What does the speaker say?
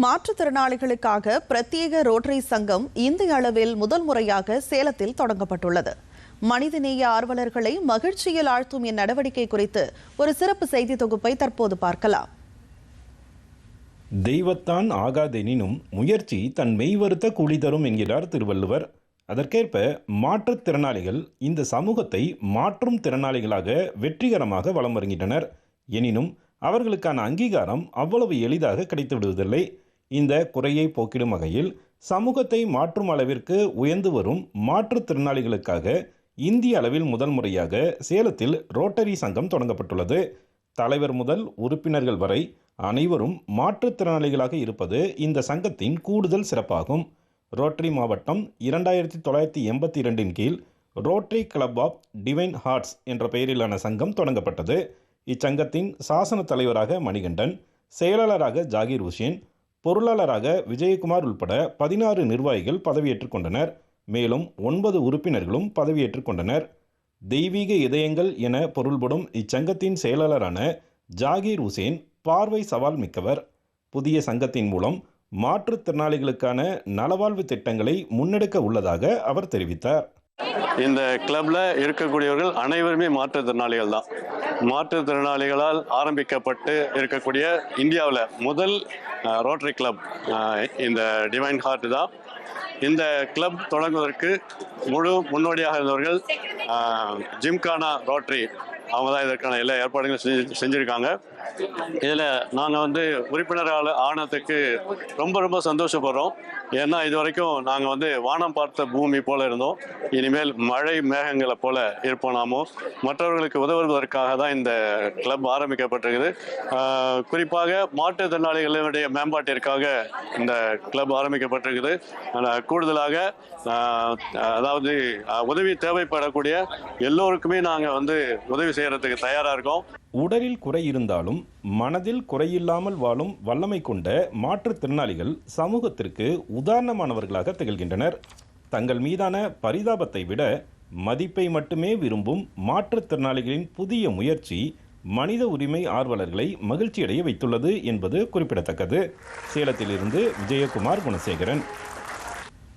மாற்றுத்திறனாளிகளுக்காக பிரத்யேக ரோட்டரி சங்கம் இந்திய அளவில் முதல் முறையாக சேலத்தில் தொடங்கப்பட்டுள்ளது. மனிதநேய ஆர்வலர்களை மகிழ்ச்சியில் ஆழ்த்தும் இந்நடவடிக்கை குறித்து ஒரு சிறப்பு செய்தி தொகுப்பை தற்போது பார்க்கலாம். தெய்வத்தான் ஆகாதெனினும் முயற்சி தன் மெய்வருத்த கூலி தரும் என்கிறார் திருவள்ளுவர். அதற்கேற்ப மாற்றுத்திறனாளிகள் இந்த சமூகத்தை மாற்றும் திறனாளிகளாக வெற்றிகரமாக வலம் வருகின்றனர். எனினும் அவர்களுக்கான அங்கீகாரம் அவ்வளவு எளிதாக கிடைத்து விடுவதில்லை. இந்த குறையை போக்கிடும் வகையில் சமூகத்தை மாற்றும் அளவிற்கு உயர்ந்து வரும் மாற்றுத்திறனாளிகளுக்காக இந்திய அளவில் முதல் முறையாக சேலத்தில் ரோட்டரி சங்கம் தொடங்கப்பட்டுள்ளது. தலைவர் முதல் உறுப்பினர்கள் வரை அனைவரும் மாற்றுத்திறனாளிகளாக இருப்பது இந்த சங்கத்தின் கூடுதல் சிறப்பாகும். ரோட்டரி மாவட்டம் 2982 கீழ் Rotary Club of Divine Hearts என்ற பெயரிலான சங்கம் தொடங்கப்பட்டது. இச்சங்கத்தின் சாசன தலைவராக மணிகண்டன், செயலாளராக ஜாகீர் ஹுசேன், பொருளாளராக விஜயகுமார் உள்பட 16 நிர்வாகிகள் பதவியேற்றுக் கொண்டனர். மேலும் 9 உறுப்பினர்களும் பதவியேற்றுக் கொண்டனர். தெய்வீக இதயங்கள் என பொருள்படும் இச்சங்கத்தின் செயலாளரான ஜாகீர் ஹுசேன் பார்வை சவால் மிக்கவர். புதிய சங்கத்தின் மூலம் மாற்றுத்திறனாளிகளுக்கான நலவாழ்வு திட்டங்களை முன்னெடுக்க உள்ளதாக அவர் தெரிவித்தார். இந்த கிளப்ல இருக்கக்கூடியவர்கள் அனைவருமே மாற்றுத்திறனாளிகள் தான். மாற்றுத்திறனாளிகளால் ஆரம்பிக்கப்பட்டு இருக்கக்கூடிய இந்தியாவில் முதல் ரோட்டரி கிளப் இந்த டிவைன் ஹார்ட் தான். இந்த கிளப் தொடங்குவதற்கு முழு முன்னோடியாக இருந்தவர்கள் ஜிம்கானா ரோட்டரி, அவங்க தான் இதற்கான எல்லா ஏற்பாடுகளும் செஞ்சுருக்காங்க. இதில் நாங்கள் உறுப்பினரால் ஆனதுக்கு ரொம்ப சந்தோஷப்படுறோம். ஏன்னா இது வரைக்கும் நாங்கள் வானம் பார்த்த பூமி போல இருந்தோம். இனிமேல் மழை மேகங்களை போல இருப்போம். நாமும் மற்றவர்களுக்கு உதவுவதற்காக தான் இந்த கிளப் ஆரம்பிக்கப்பட்டிருக்குது. குறிப்பாக மாற்றுத்திறனாளிகளுடைய மேம்பாட்டிற்காக இந்த கிளப் ஆரம்பிக்கப்பட்டிருக்குது. கூடுதலாக அதாவது உதவி தேவைப்படக்கூடிய எல்லோருக்குமே நாங்கள் உதவி செய்யறதுக்கு தயாராக இருக்கோம். உடலில் குறை இருந்தாலும் மனதில் குறையில்லாமல் வாழும் வல்லமை கொண்ட மாற்றுத்திறனாளிகள் சமூகத்திற்கு உதாரணமானவர்களாக திகழ்கின்றனர். தங்கள் மீதான பரிதாபத்தை விட மதிப்பை மட்டுமே விரும்பும் மாற்றுத்திறனாளிகளின் புதிய முயற்சி மனித உரிமை ஆர்வலர்களை மகிழ்ச்சியடைய வைத்துள்ளது என்பது குறிப்பிடத்தக்கது. சேலத்திலிருந்து விஜயகுமார் குணசேகரன்.